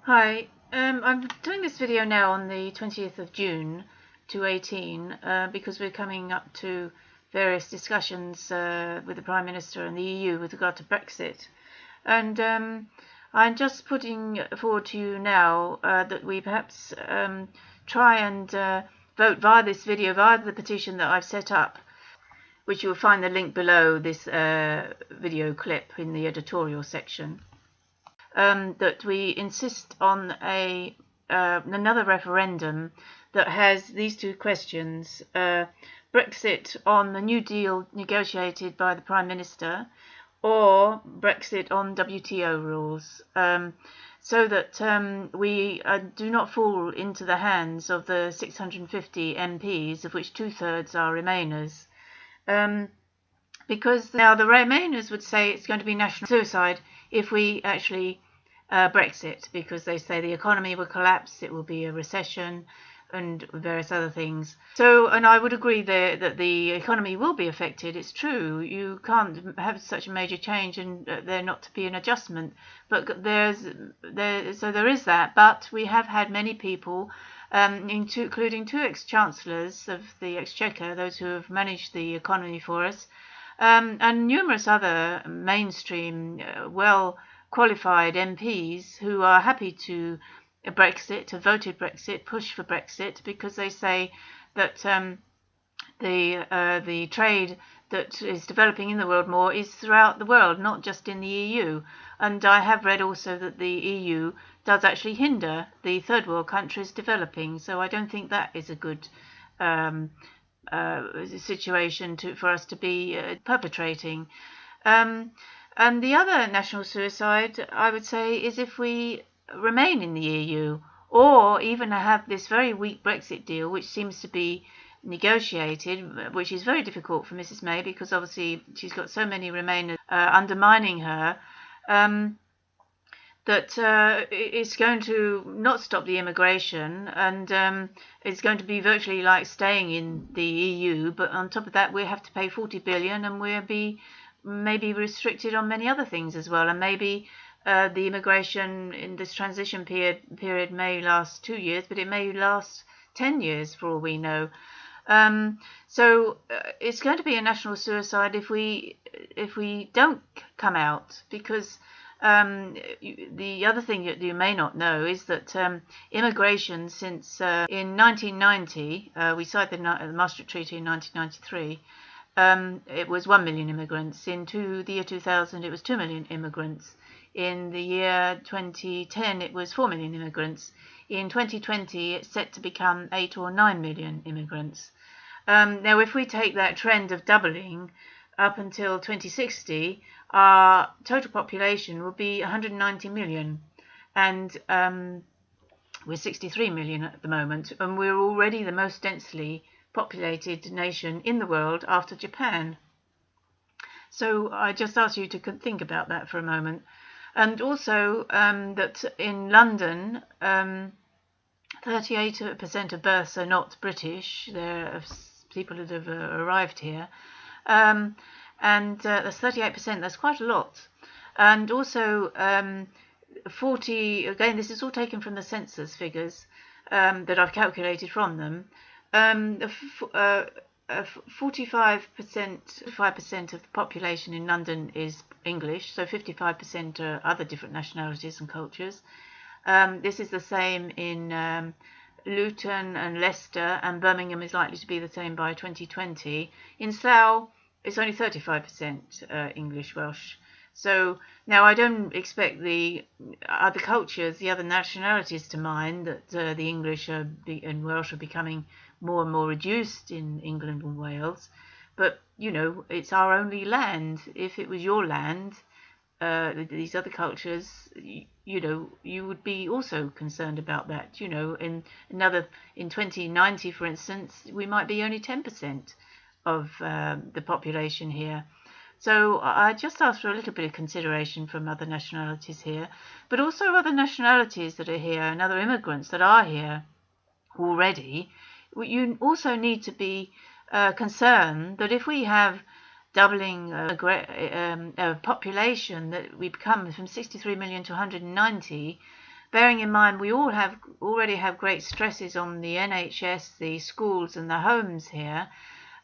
Hi, I'm doing this video now on the 20th of June 2018 because we're coming up to various discussions with the Prime Minister and the EU with regard to Brexit. And I'm just putting forward to you now that we perhaps try and vote via this video, via the petition that I've set up, which you'll find the link below this video clip in the editorial section. That we insist on another referendum that has these two questions: Brexit on the New Deal negotiated by the Prime Minister, or Brexit on WTO rules, so that we do not fall into the hands of the 650 MPs, of which 2/3 are Remainers. Because now the Remainers would say it's going to be national suicide if we actually Brexit, because they say the economy will collapse, it will be a recession and various other things. So, and I would agree there that the economy will be affected. It's true, you can't have such a major change and there not to be an adjustment, but there is that. But we have had many people, including two ex-chancellors of the Exchequer, those who have managed the economy for us, and numerous other mainstream well-qualified MPs who are happy to Brexit, have voted Brexit, push for Brexit, because they say that the trade that is developing in the world more is throughout the world, not just in the EU. And I have read also that the EU does actually hinder the third world countries developing, so I don't think that is a good situation for us to be perpetrating. And the other national suicide, I would say, is if we remain in the EU, or even have this very weak Brexit deal, which seems to be negotiated, which is very difficult for Mrs May, because obviously she's got so many Remainers undermining her, that it's going to not stop the immigration, and it's going to be virtually like staying in the EU, but on top of that we have to pay 40 billion, and we'll be maybe restricted on many other things as well, and maybe the immigration in this transition period may last 2 years, but it may last 10 years for all we know. So it's going to be a national suicide if we don't come out, because the other thing that you may not know is that immigration since in 1990, we signed the Maastricht Treaty in 1993, it was 1 million immigrants. In the year 2000, it was 2 million immigrants. In the year 2010, it was 4 million immigrants. In 2020, it's set to become 8 or 9 million immigrants. Now, if we take that trend of doubling up until 2060, our total population will be 190 million. And we're 63 million at the moment, and we're already the most densely populated nation in the world after Japan. So I just ask you to think about that for a moment. And also that in London, 38% of births are not British. They're people that have arrived here. And that's 38%. That's quite a lot. And also 40, again, this is all taken from the census figures that I've calculated from them. 45% of the population in London is English, so 55% are other different nationalities and cultures. This is the same in Luton and Leicester, and Birmingham is likely to be the same by 2020. In Slough, it's only 35% English Welsh. So now I don't expect the other cultures, the other nationalities to mind that the English and Welsh are becoming more and more reduced in England and Wales. But, you know, it's our only land. If it was your land, these other cultures, you know, you would be also concerned about that. You know, in 2090, for instance, we might be only 10% of the population here. So I just ask for a little bit of consideration from other nationalities here, but also other nationalities that are here and other immigrants that are here already. You also need to be concerned that if we have doubling a population, that we become from 63 million to 190, bearing in mind we all already have great stresses on the NHS, the schools and the homes here,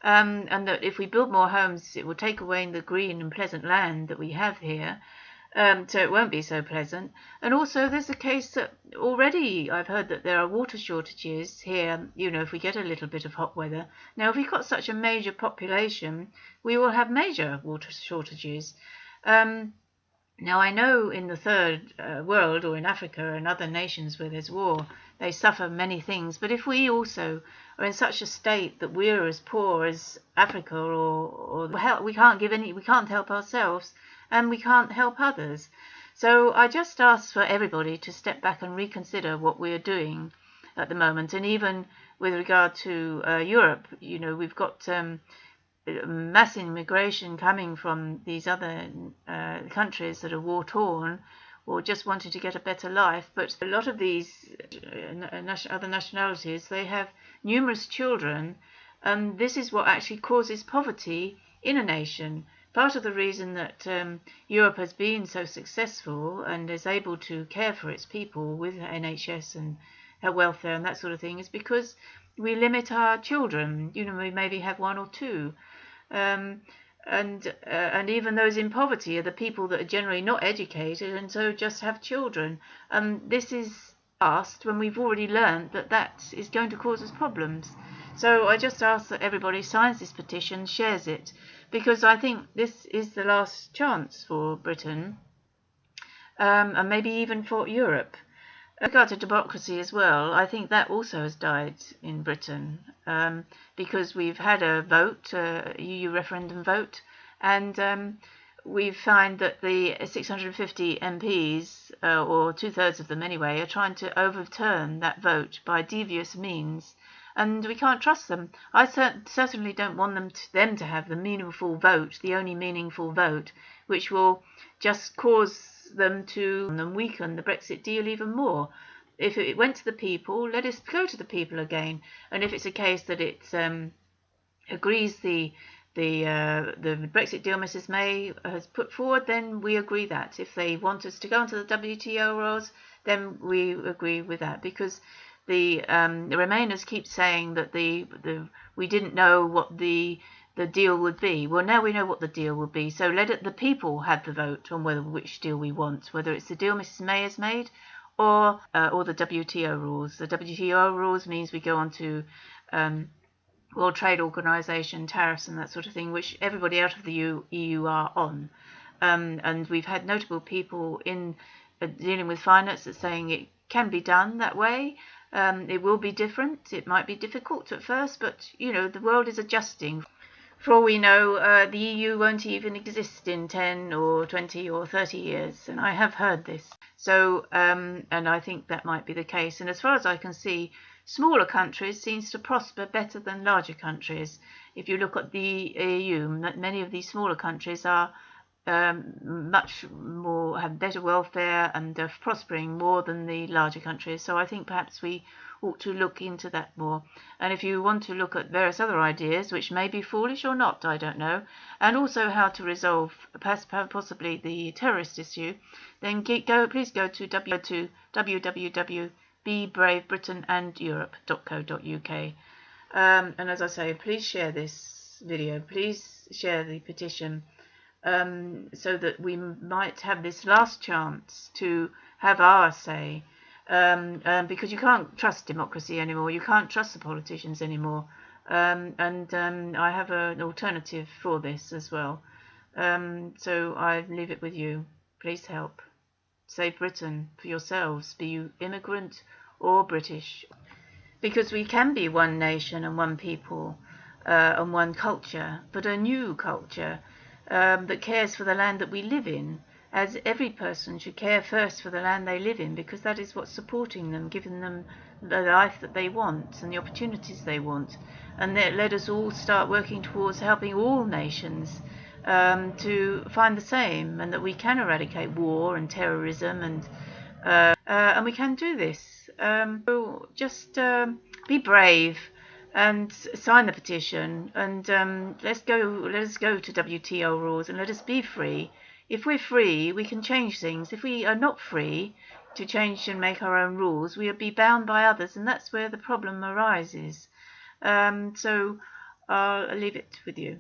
and that if we build more homes, it will take away the green and pleasant land that we have here. So it won't be so pleasant. And also there's a case that already I've heard that there are water shortages here, if we get a little bit of hot weather. Now, if we've got such a major population, we will have major water shortages. Now, I know in the third world, or in Africa and other nations where there's war, they suffer many things. But if we also are in such a state that we're as poor as Africa, or we can't help ourselves, and we can't help others. So I just ask for everybody to step back and reconsider what we're doing at the moment. And even with regard to Europe, we've got mass immigration coming from these other countries that are war-torn or just wanted to get a better life. But a lot of these other nationalities, they have numerous children, and this is what actually causes poverty in a nation. Part of the reason that Europe has been so successful and is able to care for its people with NHS and welfare and that sort of thing is because we limit our children. We maybe have one or two. And even those in poverty are the people that are generally not educated and so just have children. This is past when we've already learned that is going to cause us problems. So I just ask that everybody signs this petition, shares it, because I think this is the last chance for Britain, and maybe even for Europe. With regard to democracy as well, I think that also has died in Britain, because we've had a vote, EU referendum vote, and we find that the 650 MPs, or two-thirds of them anyway, are trying to overturn that vote by devious means. And we can't trust them. I certainly don't want them to have the meaningful vote, the only meaningful vote, which will just cause them to weaken the Brexit deal even more. If it went to the people, let us go to the people again. And if it's a case that it agrees the Brexit deal Mrs May has put forward, then we agree that. If they want us to go into the WTO rules, then we agree with that, because the Remainers keep saying that we didn't know what the deal would be. Well, now we know what the deal will be. So let the people have the vote on which deal we want, whether it's the deal Mrs May has made or the WTO rules. The WTO rules means we go on to World Trade Organization, tariffs and that sort of thing, which everybody out of the EU are on. And we've had notable people in dealing with finance that's saying it can be done that way. It will be different. It might be difficult at first, but the world is adjusting. For all we know, the EU won't even exist in 10 or 20 or 30 years, and I have heard this. So, and I think that might be the case. And as far as I can see, smaller countries seems to prosper better than larger countries. If you look at the EU, many of these smaller countries are much more, have better welfare and are prospering more than the larger countries. So I think perhaps we ought to look into that more. And if you want to look at various other ideas, which may be foolish or not, I don't know, and also how to resolve possibly the terrorist issue, then please go to www.bebravebritaineandeurope.co.uk. And as I say, please share this video, please share the petition, so that we might have this last chance to have our say, because you can't trust democracy anymore, you can't trust the politicians anymore, and I have an alternative for this as well. So I leave it with you. Please help. Save Britain for yourselves, be you immigrant or British, because we can be one nation and one people and one culture, but a new culture that cares for the land that we live in, as every person should care first for the land they live in, because that is what's supporting them, giving them the life that they want and the opportunities they want. And let us all start working towards helping all nations to find the same, and that we can eradicate war and terrorism, and we can do this. So just be brave and sign the petition, and let us go to WTO rules, and let us be free. If we're free, we can change things. If we are not free, to change and make our own rules, we would be bound by others, and that's where the problem arises. So I'll leave it with you.